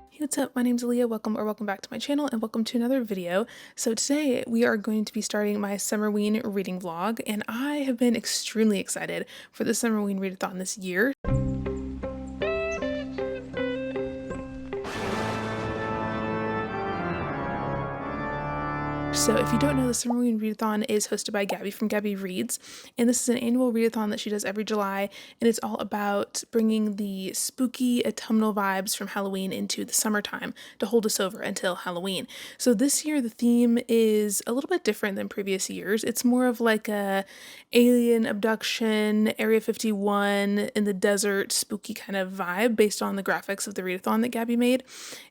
Hey, what's up? My name's Alea. Welcome back to my channel and welcome to another video. So today we are going to be starting my Summerween reading vlog, and I have been extremely excited for the Summerween readathon this year. So if you don't know, the Summerween Readathon is hosted by Gabby from Gabby Reads, and this is an annual readathon that she does every July, and it's all about bringing the spooky autumnal vibes from Halloween into the summertime to hold us over until Halloween. So this year the theme is a little bit different than previous years. It's more of like a alien abduction, Area 51 in the desert, spooky kind of vibe based on the graphics of the readathon that Gabby made.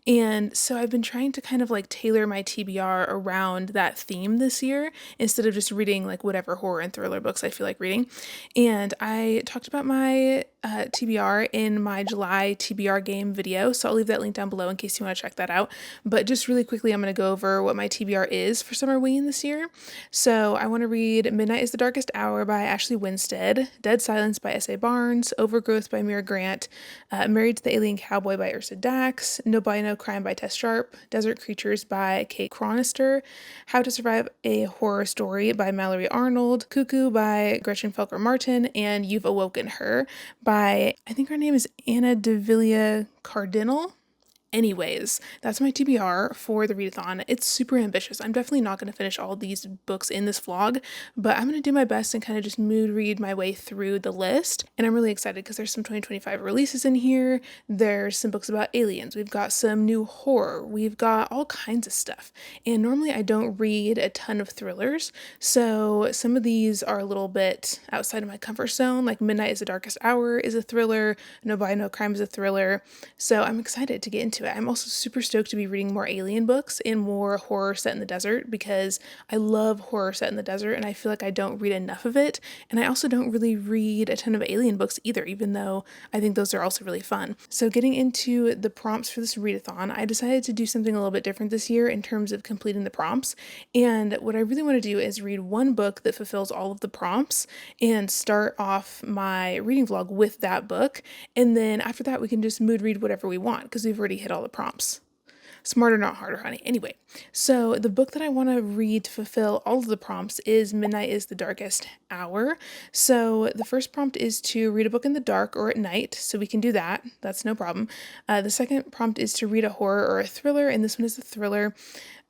And so I've been trying to kind of like tailor my TBR around that theme this year instead of just reading like whatever horror and thriller books I feel like reading. And I talked about my TBR in my July TBR game video, so I'll leave that link down below in case you want to check that out. But just really quickly, I'm going to go over what my TBR is for Summerween this year. So I want to read Midnight is the Darkest Hour by Ashley Winstead, Dead Silence by S.A. Barnes, Overgrowth by Mira Grant, Married to the Alien Cowboy by Ursa Dax, No Body No Crime by Tess Sharp, Desert Creatures by Kate Chronister, How to Survive a Horror Story by Mallory Arnold, Cuckoo by Gretchen Felker Martin, and You've Awoken Her by, I think her name is Anna Devilla Cardinal. Anyways, that's my TBR for the readathon. It's super ambitious. I'm definitely not going to finish all these books in this vlog, but I'm going to do my best and kind of just mood read my way through the list. And I'm really excited because there's some 2025 releases in here. There's some books about aliens. We've got some new horror. We've got all kinds of stuff. And normally I don't read a ton of thrillers, so some of these are a little bit outside of my comfort zone. Like Midnight is the Darkest Hour is a thriller. No Body No Crime is a thriller. So I'm excited to get into it. I'm also super stoked to be reading more alien books and more horror set in the desert because I love horror set in the desert and I feel like I don't read enough of it. And I also don't really read a ton of alien books either, even though I think those are also really fun. So getting into the prompts for this readathon, I decided to do something a little bit different this year in terms of completing the prompts. And what I really want to do is read one book that fulfills all of the prompts and start off my reading vlog with that book. And then after that, we can just mood read whatever we want because we've already hit all the prompts. Smarter, not harder, honey. Anyway, so the book that I want to read to fulfill all of the prompts is Midnight is the Darkest Hour. So the first prompt is to read a book in the dark or at night, so we can do that. That's no problem. The second prompt is to read a horror or a thriller, and this one is a thriller.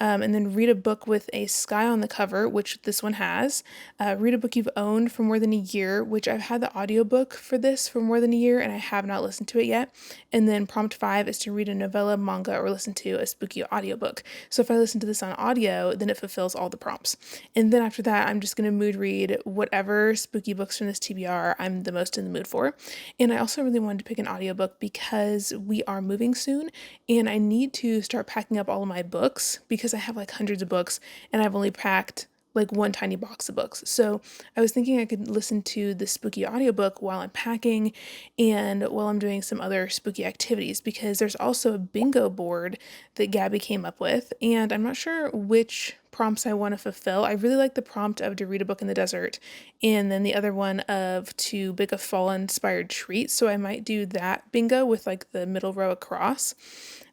And then read a book with a sky on the cover, which this one has. Read a book you've owned for more than a year, which I've had the audiobook for this for more than a year and I have not listened to it yet. And then prompt 5 is to read a novella, manga, or listen to a spooky audiobook. So if I listen to this on audio, then it fulfills all the prompts. And then after that, I'm just going to mood read whatever spooky books from this TBR I'm the most in the mood for. And I also really wanted to pick an audiobook because we are moving soon and I need to start packing up all of my books because I have like hundreds of books and I've only packed like one tiny box of books. So I was thinking I could listen to the spooky audiobook while I'm packing and while I'm doing some other spooky activities, because there's also a bingo board that Gabby came up with and I'm not sure which prompts I want to fulfill. I really like the prompt of to read a book in the desert and then the other one of to bake a fall inspired treat. So I might do that bingo with like the middle row across.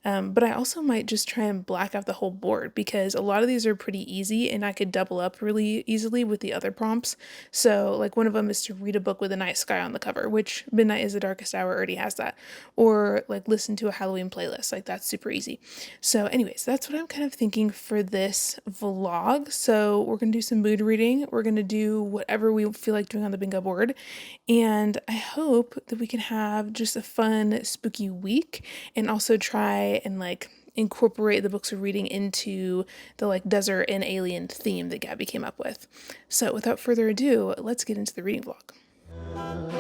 But I also might just try and black out the whole board because a lot of these are pretty easy and I could double up really easily with the other prompts. So like one of them is to read a book with a night sky on the cover, which Midnight is the Darkest Hour already has that. Or like listen to a Halloween playlist, like that's super easy. So anyways, that's what I'm kind of thinking for this vlog. So we're going to do some mood reading. We're going to do whatever we feel like doing on the bingo board. And I hope that we can have just a fun, spooky week and also try and like incorporate the books we're reading into the like desert and alien theme that Gabby came up with. So without further ado, let's get into the reading vlog.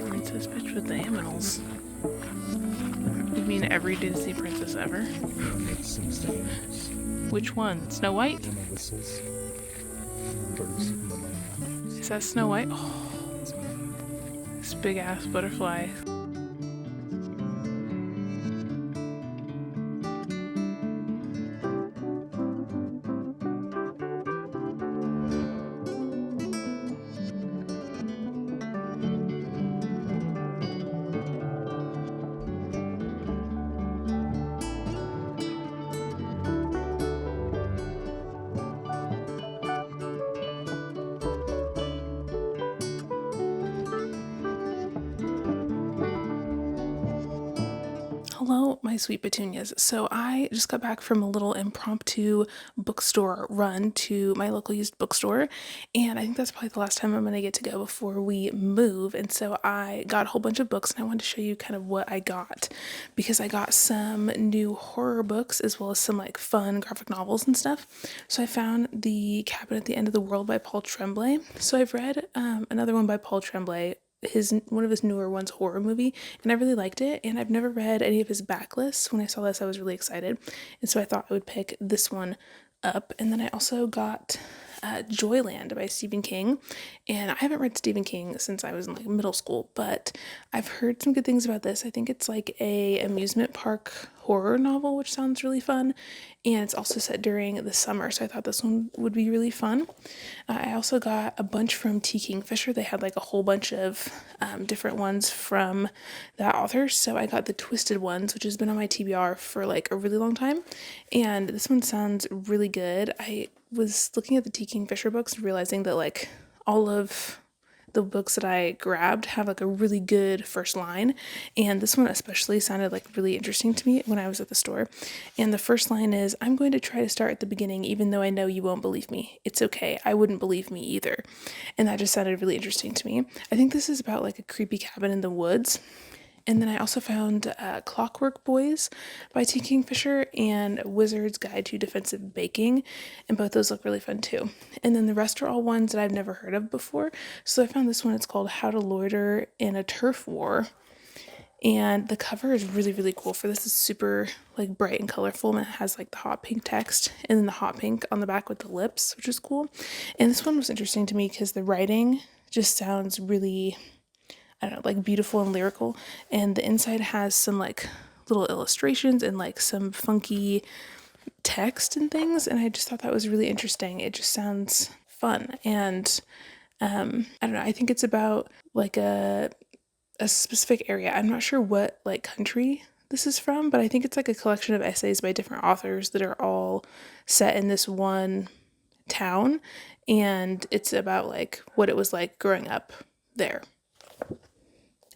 Princess bitch with the aminals. You mean every Disney princess ever? Which one? Snow White? Is that Snow White? Oh, this big ass butterfly. Hello, my sweet petunias. So I just got back from a little impromptu bookstore run to my local used bookstore, and I think that's probably the last time I'm going to get to go before we move. And so I got a whole bunch of books, and I wanted to show you kind of what I got, because I got some new horror books as well as some like fun graphic novels and stuff. So I found The Cabin at the End of the World by Paul Tremblay. So I've read another one by Paul Tremblay, one of his newer ones, horror movie, and I really liked it. And I've never read any of his backlists. When I saw this, I was really excited, and so I thought I would pick this one up. And then I also got Joyland by Stephen King, and I haven't read Stephen King since I was in like middle school, but I've heard some good things about this. I think it's like a amusement park horror novel, which sounds really fun, and it's also set during the summer, so I thought this one would be really fun. I also got a bunch from T. Kingfisher. They had like a whole bunch of different ones from that author, so I got The Twisted Ones, which has been on my TBR for like a really long time, and this one sounds really good. I was looking at the T. Kingfisher books and realizing that like all of the books that I grabbed have like a really good first line, and this one especially sounded like really interesting to me when I was at the store. And the first line is, "I'm going to try to start at the beginning even though I know you won't believe me. It's okay, I wouldn't believe me either." And that just sounded really interesting to me. I think this is about like a creepy cabin in the woods. And then I also found Clockwork Boys by T. Kingfisher and Wizard's Guide to Defensive Baking, and both those look really fun too. And then the rest are all ones that I've never heard of before. So I found this one, it's called How to Loiter in a Turf War. And the cover is really, really cool for this. It's super like bright and colorful, and it has like the hot pink text and then the hot pink on the back with the lips, which is cool. And this one was interesting to me because the writing just sounds really, I don't know, like beautiful and lyrical, and the inside has some like little illustrations and like some funky text and things, and I just thought that was really interesting. It just sounds fun, and I don't know, I think it's about like a specific area. I'm not sure what like country this is from, but I think it's like a collection of essays by different authors that are all set in this one town, and it's about like what it was like growing up there.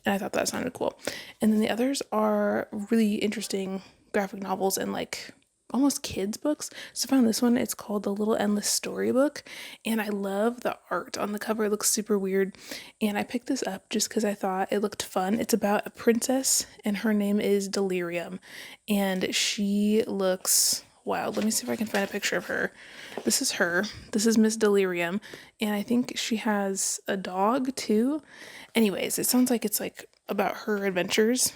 And I thought that sounded cool. And then the others are really interesting graphic novels and like almost kids books. So I found this one. It's called The Little Endless Storybook, and I love the art on the cover. It looks super weird, and I picked this up just because I thought it looked fun. It's about a princess, and her name is Delirium, and she looks wild. Let me see if I can find a picture of her. This is her. This is Miss Delirium, and I think she has a dog too. Anyways, it sounds like it's like about her adventures,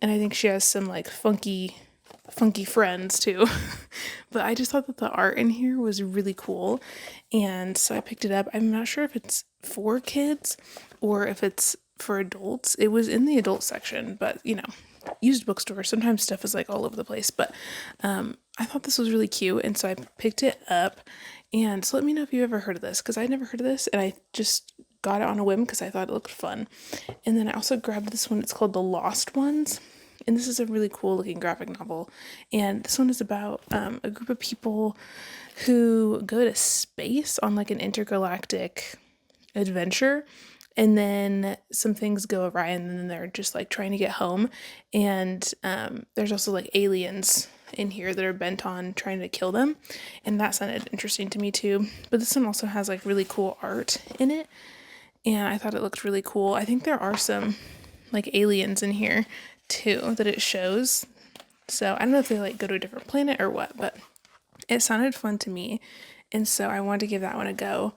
and I think she has some like funky friends too. But I just thought that the art in here was really cool, and so I picked it up. I'm not sure if it's for kids or if it's for adults. It was in the adult section, but you know, used bookstore, sometimes stuff is like all over the place. But I thought this was really cute, and so I picked it up. And so let me know if you've ever heard of this, because I'd never heard of this, and I just got it on a whim because I thought it looked fun. And then I also grabbed this one. It's called The Lost Ones, and this is a really cool looking graphic novel. And this one is about a group of people who go to space on like an intergalactic adventure, and then some things go awry, and then they're just like trying to get home. And there's also like aliens in here that are bent on trying to kill them, and that sounded interesting to me too. But this one also has like really cool art in it, and I thought it looked really cool. I think there are some like aliens in here too that it shows, so I don't know if they like go to a different planet or what, but it sounded fun to me, and so I wanted to give that one a go.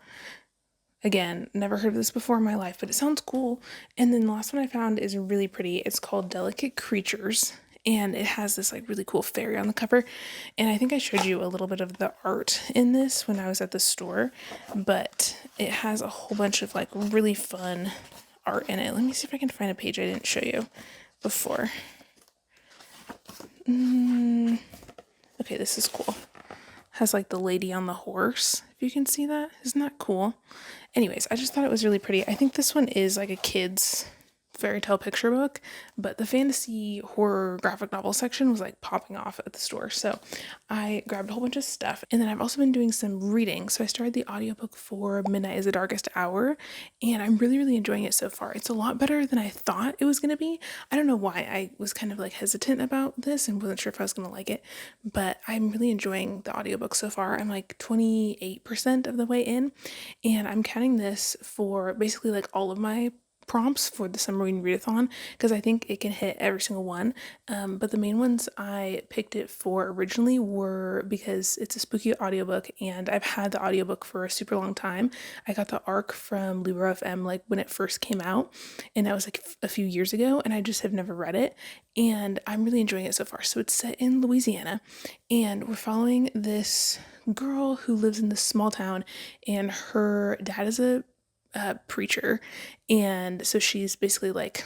Again, never heard of this before in my life, but it sounds cool. And then the last one I found is really pretty. It's called Delicate Creatures, and it has this like really cool fairy on the cover. And I think I showed you a little bit of the art in this when I was at the store, but it has a whole bunch of like really fun art in it. Let me see if I can find a page I didn't show you before. Okay, this is cool. Has like the lady on the horse, if you can see that. Isn't that cool? Anyways, I just thought it was really pretty. I think this one is like a kid's fairy tale picture book, but the fantasy horror graphic novel section was like popping off at the store. So I grabbed a whole bunch of stuff, and then I've also been doing some reading. So I started the audiobook for Midnight is the Darkest Hour, and I'm really, really enjoying it so far. It's a lot better than I thought it was going to be. I don't know why I was kind of like hesitant about this and wasn't sure if I was going to like it, but I'm really enjoying the audiobook so far. I'm like 28% of the way in, and I'm counting this for basically like all of my prompts for the SUMMERWEEN readathon because I think it can hit every single one. But the main ones I picked it for originally were because it's a spooky audiobook and I've had the audiobook for a super long time. I got the ARC from Libro FM like when it first came out, and that was like a few years ago, and I just have never read it, and I'm really enjoying it so far. So it's set in Louisiana, and we're following this girl who lives in this small town, and her dad is a preacher, and so she's basically like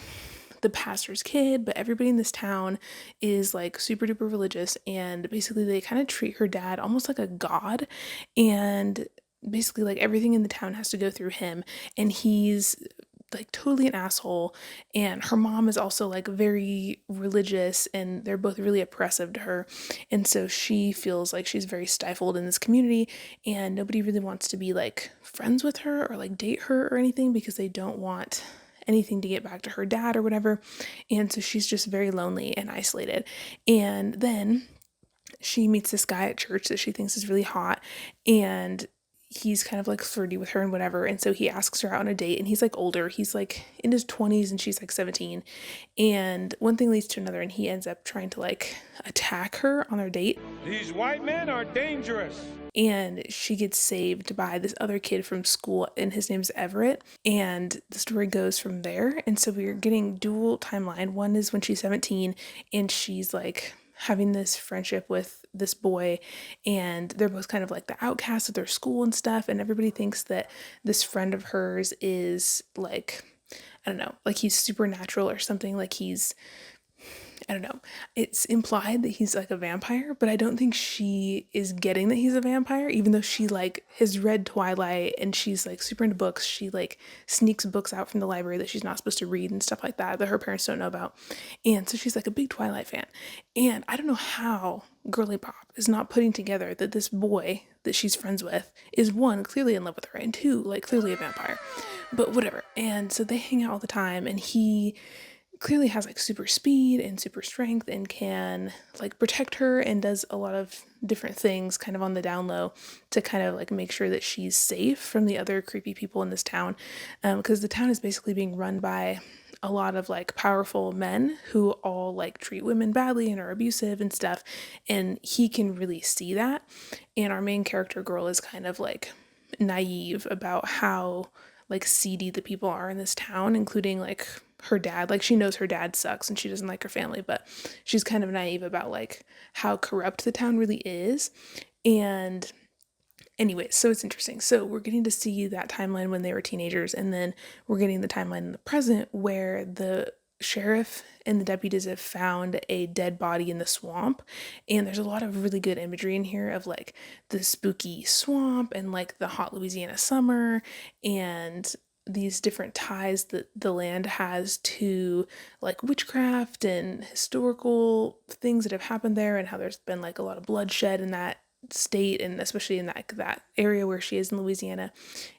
the pastor's kid, but everybody in this town is like super duper religious, and basically they kind of treat her dad almost like a god, and basically like everything in the town has to go through him, and he's like totally an asshole. And her mom is also like very religious, and they're both really oppressive to her, and so she feels like she's very stifled in this community, and nobody really wants to be like friends with her or like date her or anything because they don't want anything to get back to her dad or whatever. And so she's just very lonely and isolated. And then she meets this guy at church that she thinks is really hot, and he's kind of like flirty with her and whatever, and so he asks her out on a date, and he's like older, he's like in his 20s and she's like 17, and one thing leads to another, and he ends up trying to like attack her on their date. These white men are dangerous. And she gets saved by this other kid from school, and his name's Everett, and the story goes from there. And so we're getting dual timeline. One is when she's 17 and she's like having this friendship with this boy, and they're both kind of like the outcasts of their school and stuff, and everybody thinks that this friend of hers is like, I don't know, like he's supernatural or something, like he's, I don't know. It's implied that he's like a vampire, but I don't think she is getting that he's a vampire, even though she like has read Twilight and she's like super into books. She like sneaks books out from the library that she's not supposed to read and stuff like that her parents don't know about. And so she's like a big Twilight fan. And I don't know how Girly Pop is not putting together that this boy that she's friends with is, one, clearly in love with her, and two, like clearly a vampire. But whatever. And so they hang out all the time, and he clearly has like super speed and super strength and can like protect her and does a lot of different things kind of on the down low to kind of like make sure that she's safe from the other creepy people in this town, because the town is basically being run by a lot of like powerful men who all like treat women badly and are abusive and stuff, and he can really see that. And our main character girl is kind of like naive about how like seedy the people are in this town, including like her dad. Like she knows her dad sucks and she doesn't like her family, but she's kind of naive about like how corrupt the town really is. And anyway, so it's interesting. So we're getting to see that timeline when they were teenagers, and then we're getting the timeline in the present where the sheriff and the deputies have found a dead body in the swamp, and there's a lot of really good imagery in here of like the spooky swamp and like the hot Louisiana summer and these different ties that the land has to like witchcraft and historical things that have happened there, and how there's been like a lot of bloodshed in that state, and especially in that area where she is in Louisiana,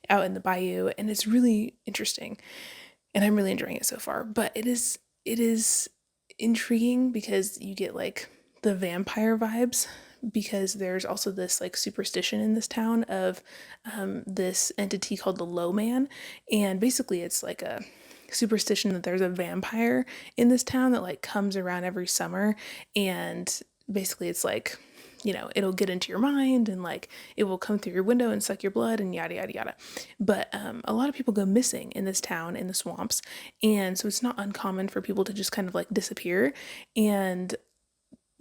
out in the bayou. And it's really interesting, and I'm really enjoying it so far. But it is intriguing because you get like the vampire vibes, because there's also this like superstition in this town of this entity called the Low Man, and basically it's like a superstition that there's a vampire in this town that like comes around every summer, and basically it's like it'll get into your mind and like it will come through your window and suck your blood and yada yada yada. But a lot of people go missing in this town, in the swamps, and so it's not uncommon for people to just kind of like disappear. And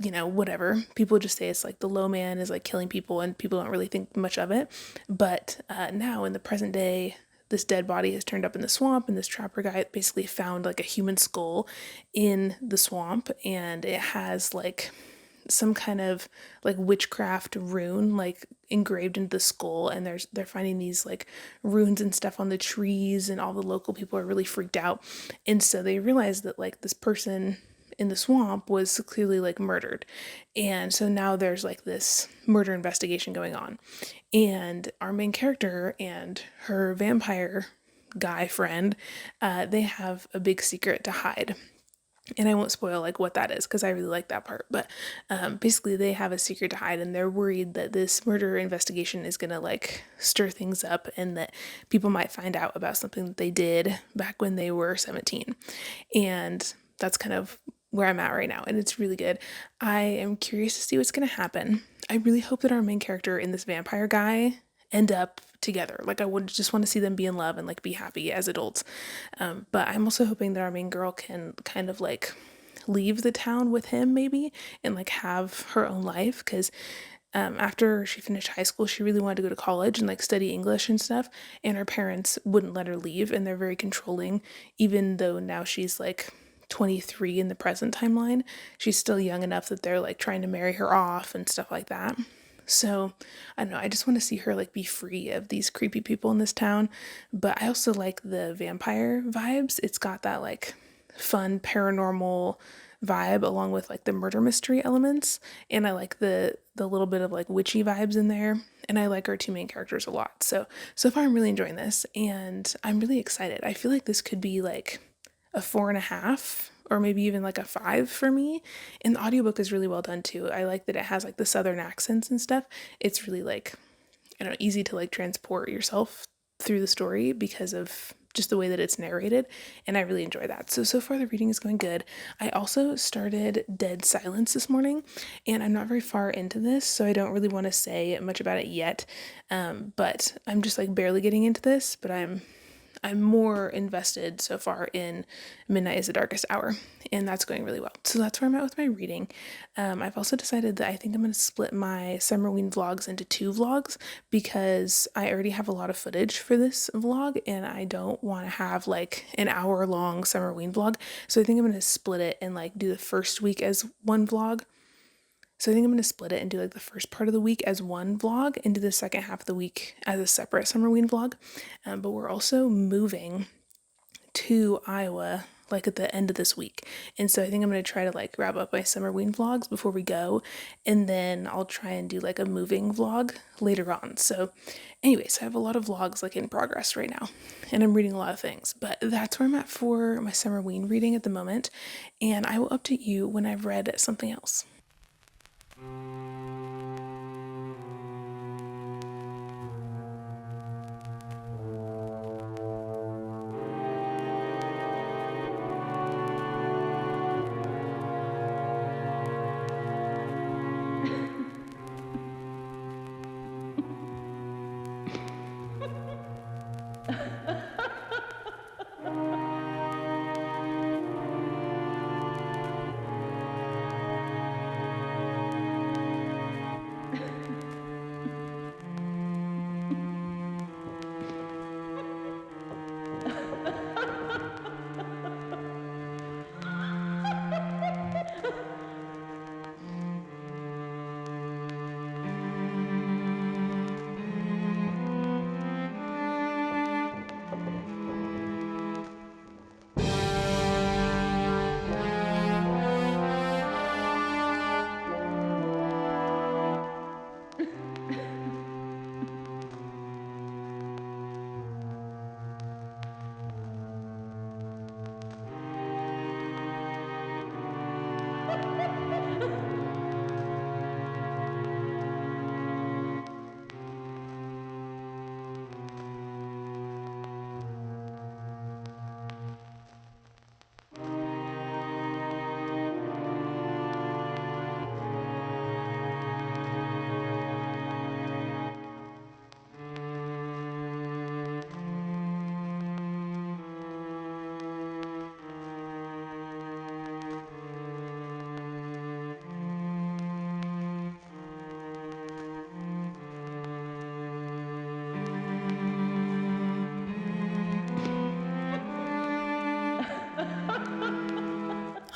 whatever. People just say it's like the low man is like killing people, and people don't really think much of it. But now in the present day, this dead body has turned up in the swamp, and this trapper guy basically found like a human skull in the swamp, and it has like some kind of like witchcraft rune like engraved into the skull, and they're finding these like runes and stuff on the trees, and all the local people are really freaked out. And so they realize that like this person in the swamp was clearly like murdered. And so now there's like this murder investigation going on. And our main character and her vampire guy friend, they have a big secret to hide. And I won't spoil like what that is because I really like that part. But basically they have a secret to hide, and they're worried that this murder investigation is gonna like stir things up, and that people might find out about something that they did back when they were 17. And that's kind of where I'm at right now, and it's really good. I am curious to see what's gonna happen. I really hope that our main character and this vampire guy end up together. Like I would just want to see them be in love and like be happy as adults. But I'm also hoping that our main girl can kind of like leave the town with him maybe, and like have her own life, because after she finished high school, she really wanted to go to college and like study English and stuff, and her parents wouldn't let her leave, and they're very controlling. Even though now she's like 23 in the present timeline, she's still young enough that they're like trying to marry her off and stuff like that. So I don't know, I just want to see her like be free of these creepy people in this town. But I also like the vampire vibes. It's got that like fun paranormal vibe along with like the murder mystery elements, and I like the little bit of like witchy vibes in there, and I like our two main characters a lot. So far I'm really enjoying this, and I'm really excited. I feel like this could be like a 4.5 or maybe even like a 5 for me. And the audiobook is really well done too. I like that it has like the southern accents and stuff. It's really like, I don't know, easy to like transport yourself through the story because of just the way that it's narrated, and I really enjoy that. So far the reading is going good. I also started Dead Silence this morning, and I'm not very far into this, so I don't really want to say much about it yet. But I'm just like barely getting into this, but I'm more invested so far in Midnight is the Darkest Hour, and that's going really well. So that's where I'm at with my reading. I've also decided that I think I'm going to split my Summerween vlogs into 2 vlogs, because I already have a lot of footage for this vlog, and I don't want to have like an hour-long Summerween vlog. So I think I'm going to split it and like do the first week as one vlog. So I think I'm going to split it and do like the first part of the week as one vlog and do the second half of the week as a separate Summerween vlog. But we're also moving to Iowa like at the end of this week. And so I think I'm going to try to like wrap up my Summerween vlogs before we go. And then I'll try and do like a moving vlog later on. So anyways, I have a lot of vlogs like in progress right now, and I'm reading a lot of things, but that's where I'm at for my Summerween reading at the moment. And I will update you when I've read something else.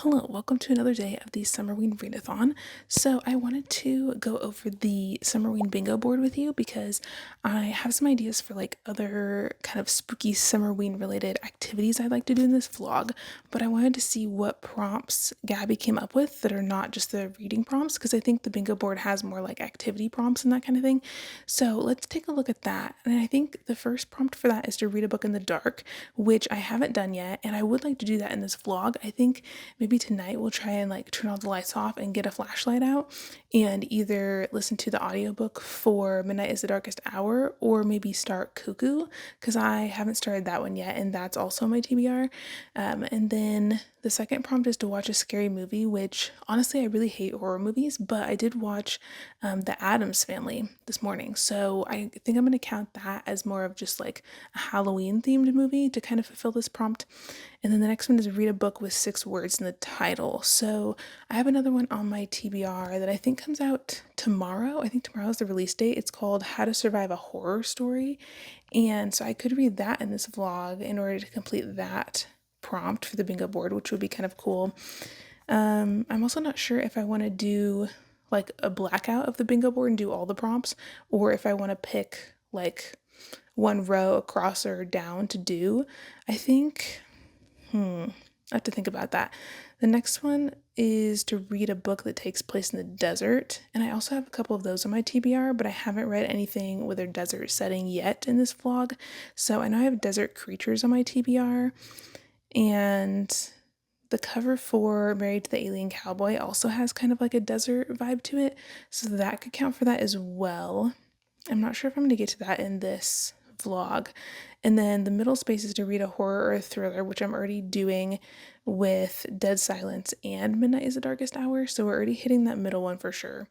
Hello, welcome to another day of the Summerween readathon. So I wanted to go over the Summerween bingo board with you because I have some ideas for like other kind of spooky Summerween related activities I'd like to do in this vlog, but I wanted to see what prompts Gabby came up with that are not just the reading prompts, because I think the bingo board has more like activity prompts and that kind of thing. So let's take a look at that. And I think the first prompt for that is to read a book in the dark, which I haven't done yet, and I would like to do that in this vlog. I think maybe tonight we'll try and like turn all the lights off and get a flashlight out and either listen to the audiobook for Midnight is the Darkest Hour or maybe start Cuckoo, because I haven't started that one yet and that's also my TBR. And then the second prompt is to watch a scary movie, which honestly I really hate horror movies, but I did watch The Addams Family this morning, so I think I'm going to count that as more of just like a Halloween themed movie to kind of fulfill this prompt. And then the next one is read a book with 6 words in the title. So I have another one on my TBR that I think comes out tomorrow. I think tomorrow is the release date. It's called How to Survive a Horror Story. And so I could read that in this vlog in order to complete that prompt for the bingo board, which would be kind of cool. I'm also not sure if I want to do like a blackout of the bingo board and do all the prompts, or if I want to pick like one row across or down to do. I think I have to think about that. The next one is to read a book that takes place in the desert. And I also have a couple of those on my TBR, but I haven't read anything with a desert setting yet in this vlog. So I know I have desert creatures on my TBR. And the cover for Married to the Alien Cowboy also has kind of like a desert vibe to it. So that could count for that as well. I'm not sure if I'm going to get to that in this vlog. And then the middle space is to read a horror or a thriller, which I'm already doing with Dead Silence and Midnight is the Darkest Hour, so we're already hitting that middle one for sure.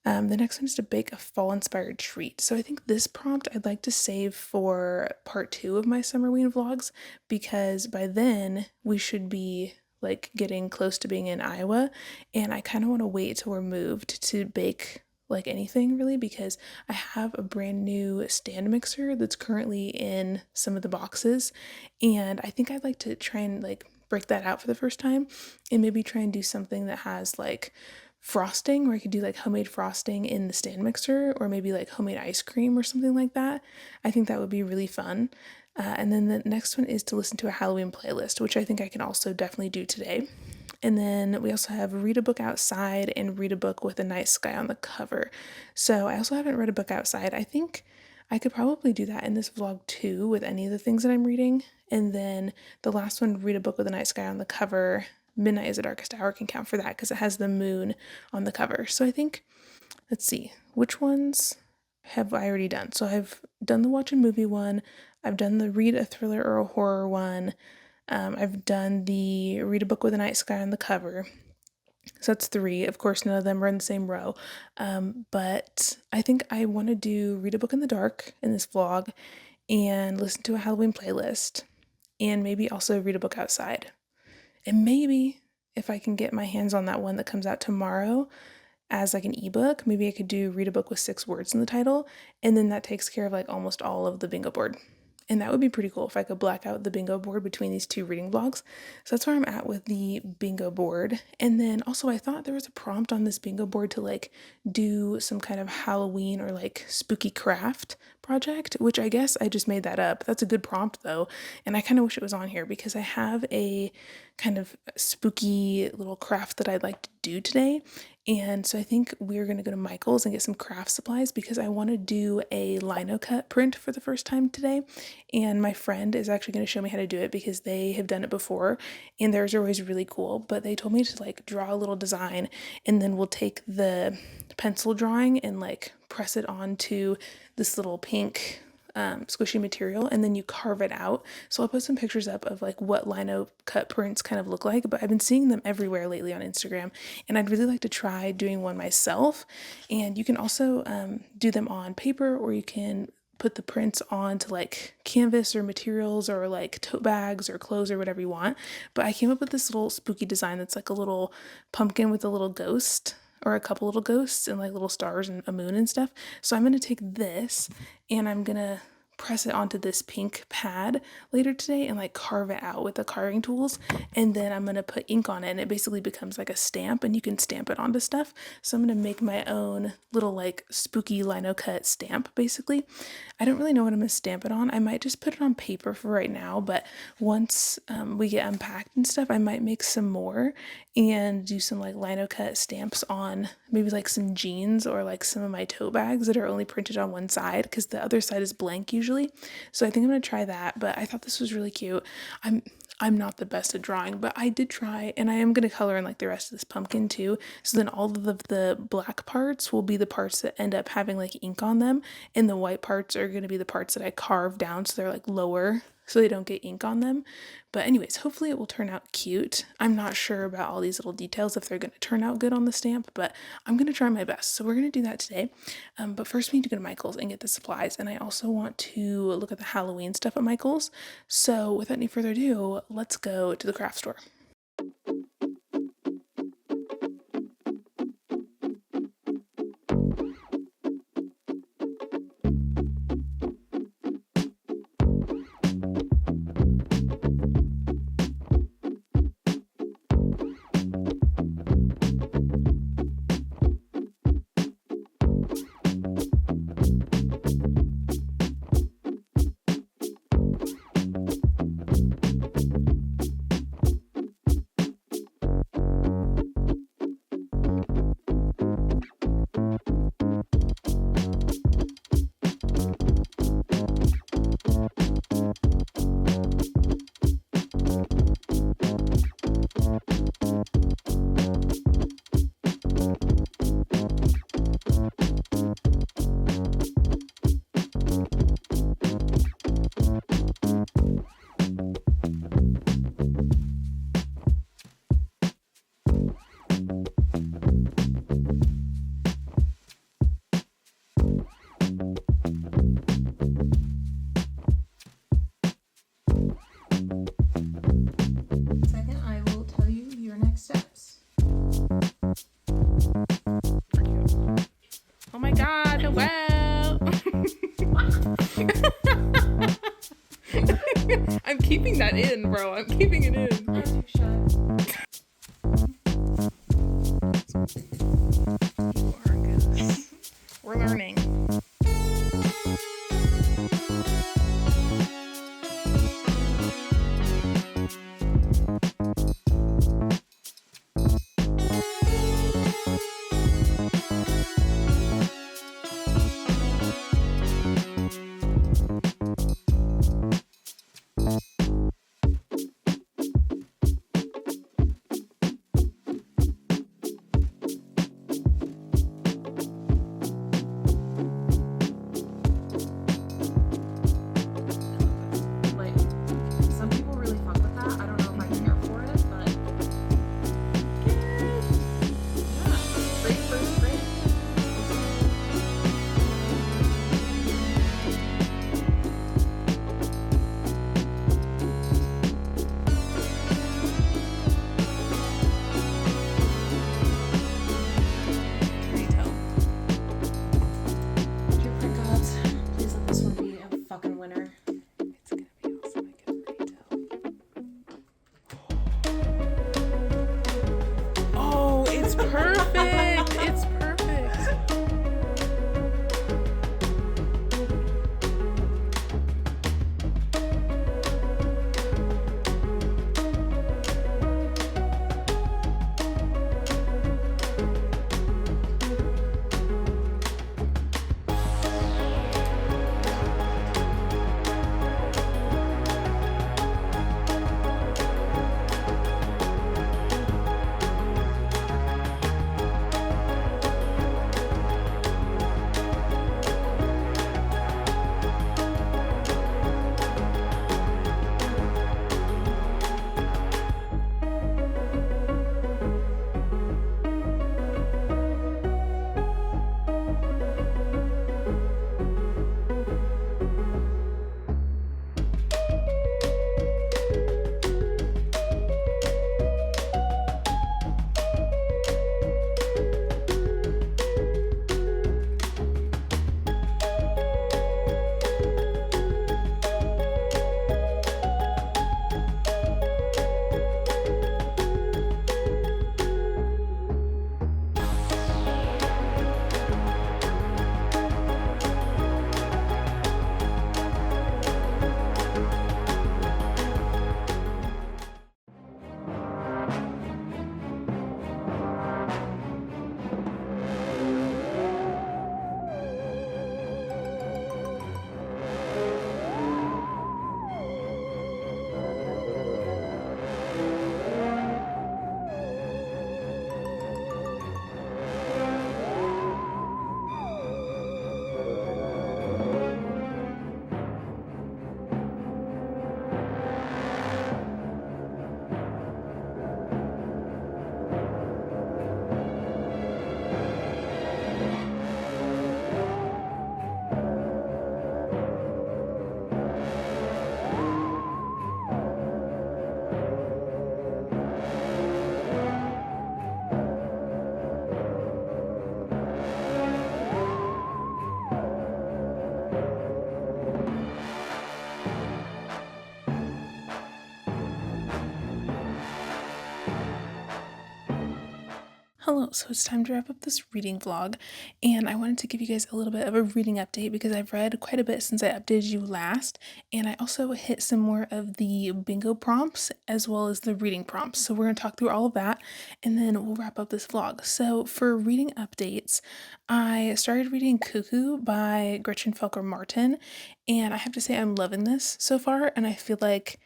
The next one is to bake a fall-inspired treat. So I think this prompt I'd like to save for part 2 of my Summerween vlogs, because by then we should be like getting close to being in Iowa, and I kind of want to wait till we're moved to bake like anything really, because I have a brand new stand mixer that's currently in some of the boxes, and I think I'd like to try and like break that out for the first time and maybe try and do something that has like frosting, where I could do like homemade frosting in the stand mixer, or maybe like homemade ice cream or something like that. I think that would be really fun. And then the next one is to listen to a Halloween playlist, which I think I can also definitely do today. And then we also have read a book outside and read a book with a night sky on the cover. So I also haven't read a book outside. I think I could probably do that in this vlog too with any of the things that I'm reading. And then the last one, read a book with a night sky on the cover. Midnight is the Darkest Hour can count for that because it has the moon on the cover. So I think, let's see, which ones have I already done? So I've done the watch a movie one. I've done the read a thriller or a horror one. I've done the read a book with a night sky on the cover. So that's 3. Of course, none of them are in the same row. But I think I want to do read a book in the dark in this vlog and listen to a Halloween playlist and maybe also read a book outside. And maybe if I can get my hands on that one that comes out tomorrow as like an ebook, maybe I could do read a book with 6 words in the title, and then that takes care of like almost all of the bingo board. And that would be pretty cool if I could black out the bingo board between these 2 reading vlogs. So that's where I'm at with the bingo board. And then also I thought there was a prompt on this bingo board to like do some kind of Halloween or like spooky craft project, which I guess I just made that up. That's a good prompt though. And I kind of wish it was on here because I have a kind of spooky little craft that I'd like to do today. And so I think we're going to go to Michael's and get some craft supplies because I want to do a linocut print for the first time today. And my friend is actually going to show me how to do it because they have done it before and theirs are always really cool. But they told me to like draw a little design and then we'll take the pencil drawing and like press it onto this little pink squishy material, and then you carve it out. So I'll put some pictures up of like what lino cut prints kind of look like, but I've been seeing them everywhere lately on Instagram, and I'd really like to try doing one myself. And you can also do them on paper, or you can put the prints onto like canvas or materials or like tote bags or clothes or whatever you want. But I came up with this little spooky design that's like a little pumpkin with a little ghost or a couple little ghosts and like little stars and a moon and stuff. So I'm going to take this and I'm going to press it onto this pink pad later today and like carve it out with the carving tools, and then I'm gonna put ink on it and it basically becomes like a stamp and you can stamp it onto stuff. So I'm gonna make my own little like spooky linocut stamp basically. I don't really know what I'm gonna stamp it on. I might just put it on paper for right now, but once we get unpacked and stuff, I might make some more and do some like linocut stamps on maybe like some jeans or like some of my tote bags that are only printed on one side because the other side is blank usually. So I think I'm gonna try that, but I thought this was really cute. I'm not the best at drawing, but I did try, and I am going to color in like the rest of this pumpkin too. So then all of the black parts will be the parts that end up having like ink on them, and the white parts are going to be the parts that I carve down so they're like lower so they don't get ink on them. But anyways, hopefully it will turn out cute. I'm not sure about all these little details if they're going to turn out good on the stamp, but I'm going to try my best. So we're going to do that today. But first we need to go to Michael's and get the supplies. And I also want to look at the Halloween stuff at Michael's. So without any further ado, let's go to the craft store. Oh my god, wow! I'm keeping that in, bro. I'm keeping it in. We're learning. Perfect. It's perfect. Hello, so it's time to wrap up this reading vlog, and I wanted to give you guys a little bit of a reading update because I've read quite a bit since I updated you last, and I also hit some more of the bingo prompts as well as the reading prompts. So we're going to talk through all of that, and then we'll wrap up this vlog. So for reading updates, I started reading Cuckoo by Gretchen Felker Martin, and I have to say I'm loving this so far, and I feel like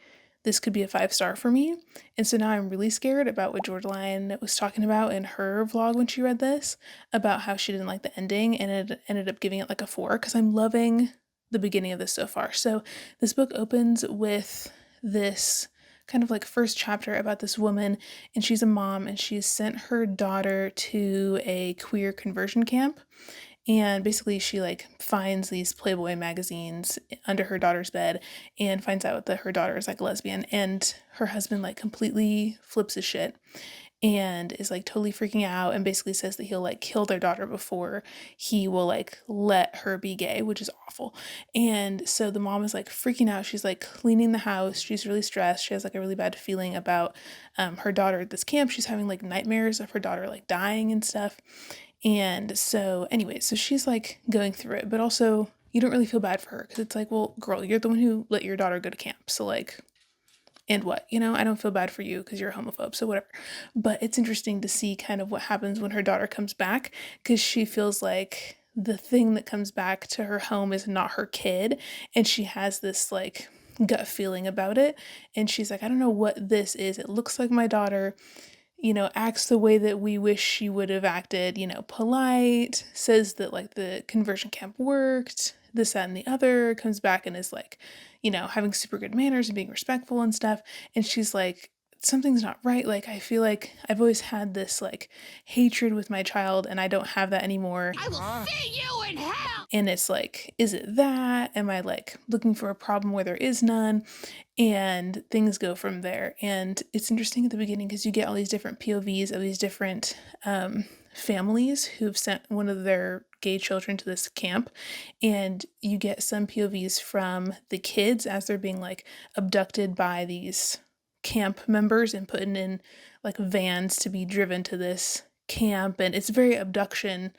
this could be a 5-star for me. And so now I'm really scared about what Georgeline was talking about in her vlog when she read this, about how she didn't like the ending and it ended up giving it like a 4, because I'm loving the beginning of this so far. So this book opens with this kind of like first chapter about this woman, and she's a mom and she's sent her daughter to a queer conversion camp. And basically she like finds these Playboy magazines under her daughter's bed and finds out that her daughter is like a lesbian, and her husband like completely flips his shit and is like totally freaking out and basically says that he'll like kill their daughter before he will like let her be gay, which is awful. And so the mom is like freaking out. She's like cleaning the house. She's really stressed. She has like a really bad feeling about her daughter at this camp. She's having like nightmares of her daughter like dying and stuff. And so anyway, so she's like going through it, but also you don't really feel bad for her because it's like, well, girl, you're the one who let your daughter go to camp. So like, and what, I don't feel bad for you because you're a homophobe, so whatever. But it's interesting to see kind of what happens when her daughter comes back, because she feels like the thing that comes back to her home is not her kid, and she has this like gut feeling about it, and she's like, I don't know what this is. It looks like my daughter acts the way that we wish she would have acted, polite, says that like the conversion camp worked, this, that, and the other, comes back and is like, having super good manners and being respectful and stuff. And she's like, something's not right. Like, I feel like I've always had this like hatred with my child and I don't have that anymore. I will see you in hell! And it's like, is it that? Am I like looking for a problem where there is none? And things go from there. And it's interesting at the beginning because you get all these different POVs of these different families who've sent one of their gay children to this camp. And you get some POVs from the kids as they're being like abducted by these camp members and put in like vans to be driven to this camp. And it's very abduction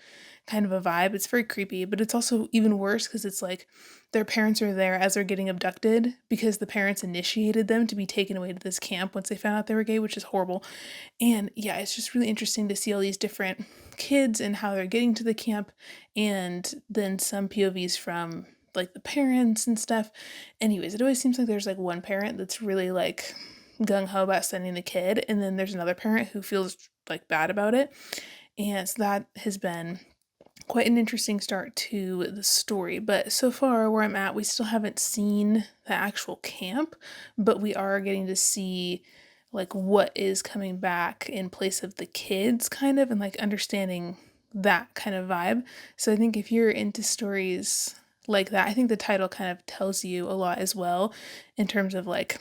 kind of a vibe. It's very creepy, but it's also even worse because it's like their parents are there as they're getting abducted because the parents initiated them to be taken away to this camp once they found out they were gay, which is horrible. And yeah, it's just really interesting to see all these different kids and how they're getting to the camp, and then some POVs from like the parents and stuff. Anyways, it always seems like there's like one parent that's really like gung-ho about sending the kid, and then there's another parent who feels like bad about it. And so that has been quite an interesting start to the story. But so far where I'm at, we still haven't seen the actual camp, but we are getting to see like what is coming back in place of the kids kind of, and like understanding that kind of vibe. So I think if you're into stories like that, I think the title kind of tells you a lot as well in terms of like,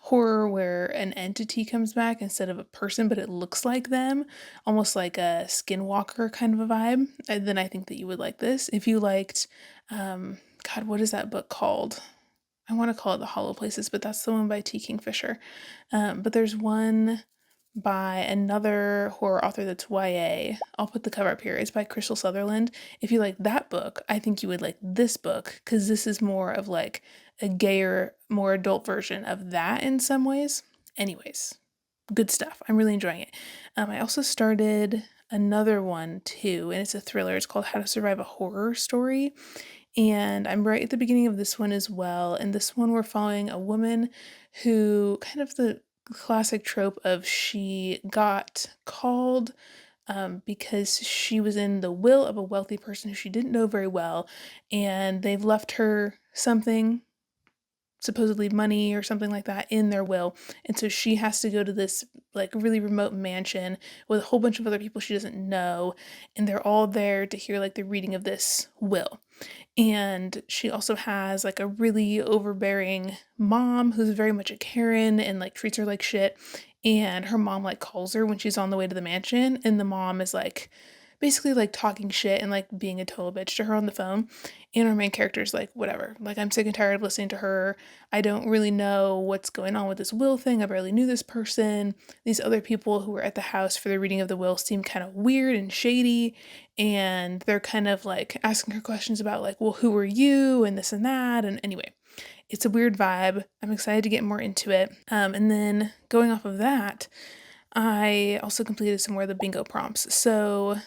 horror where an entity comes back instead of a person, but it looks like them, almost like a skinwalker kind of a vibe. And then I think that you would like this. If you liked, God, what is that book called? I want to call it The Hollow Places, but that's the one by T. Kingfisher. But there's one by another horror author that's YA. I'll put the cover up here. It's by Crystal Sutherland. If you like that book, I think you would like this book, because this is more of like a gayer, more adult version of that in some ways. Anyways, good stuff. I'm really enjoying it. I also started another one too, and it's a thriller. It's called How to Survive a Horror Story. And I'm right at the beginning of this one as well. And this one we're following a woman who, kind of the classic trope of, she got called because she was in the will of a wealthy person who she didn't know very well, and they've left her something, supposedly money or something like that, in their will. And so she has to go to this like really remote mansion with a whole bunch of other people she doesn't know, and they're all there to hear like the reading of this will. And she also has like a really overbearing mom who's very much a Karen and like treats her like shit. And her mom like calls her when she's on the way to the mansion, and the mom is like basically like talking shit and like being a total bitch to her on the phone. And our main character's like, whatever. Like, I'm sick and tired of listening to her. I don't really know what's going on with this will thing. I barely knew this person. These other people who were at the house for the reading of the will seem kind of weird and shady. And they're kind of like asking her questions about, like, well, who are you? And this and that. And anyway, it's a weird vibe. I'm excited to get more into it. And then going off of that, I also completed some more of the bingo prompts. So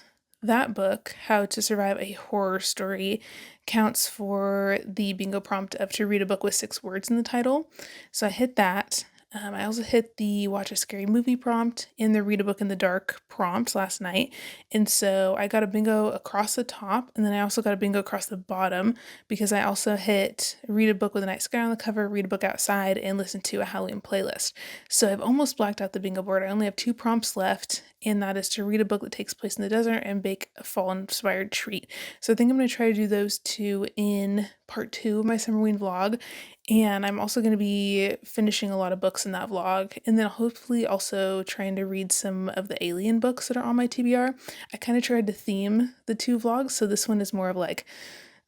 that book, How to Survive a Horror Story, counts for the bingo prompt of to read a book with 6 words in the title. So I hit that. I also hit the watch a scary movie prompt and the read a book in the dark prompt last night. And so I got a bingo across the top, and then I also got a bingo across the bottom because I also hit read a book with a night sky on the cover, read a book outside, and listen to a Halloween playlist. So I've almost blacked out the bingo board. I only have 2 prompts left, and that is to read a book that takes place in the desert and bake a fall-inspired treat. So I think I'm going to try to do those 2 in part 2 of my Summerween vlog. And I'm also going to be finishing a lot of books in that vlog, and then hopefully also trying to read some of the Alien books that are on my TBR. I kind of tried to theme the 2 vlogs, so this one is more of like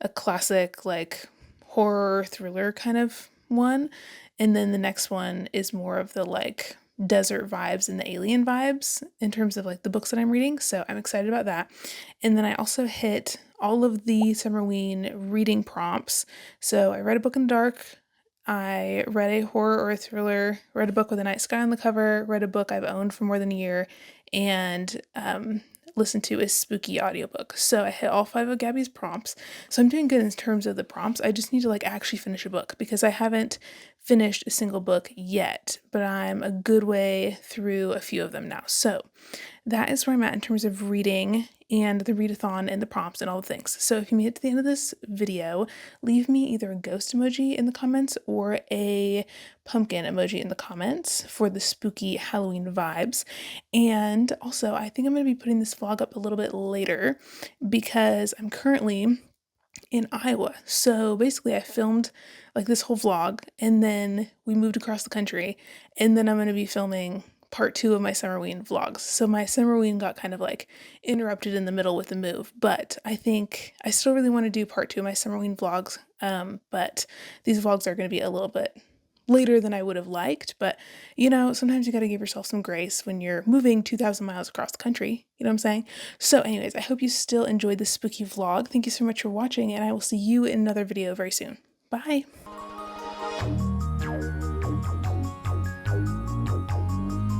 a classic like horror thriller kind of one, and then the next one is more of the like desert vibes and the alien vibes in terms of like the books that I'm reading. So I'm excited about that. And then I also hit all of the Summerween reading prompts. So I read a book in the dark, I read a horror or a thriller, read a book with a night sky on the cover, read a book I've owned for more than a year, and listened to a spooky audiobook. So I hit all 5 of Gabby's prompts. So I'm doing good in terms of the prompts. I just need to like actually finish a book because I haven't finished a single book yet, but I'm a good way through a few of them now. So that is where I'm at in terms of reading and the readathon and the prompts and all the things. So if you made it to the end of this video, leave me either a ghost emoji in the comments or a pumpkin emoji in the comments for the spooky Halloween vibes. And also, I think I'm going to be putting this vlog up a little bit later because I'm currently in Iowa. So basically I filmed like this whole vlog, and then we moved across the country, and then I'm going to be filming part 2 of my Summerween vlogs. So my Summerween got kind of like interrupted in the middle with the move, but I think I still really want to do part 2 of my Summerween vlogs. But these vlogs are going to be a little bit later than I would have liked, but you know, sometimes you got to give yourself some grace when you're moving 2,000 miles across the country. You know what I'm saying? So anyways, I hope you still enjoyed this spooky vlog. Thank you so much for watching, and I will see you in another video very soon. Bye.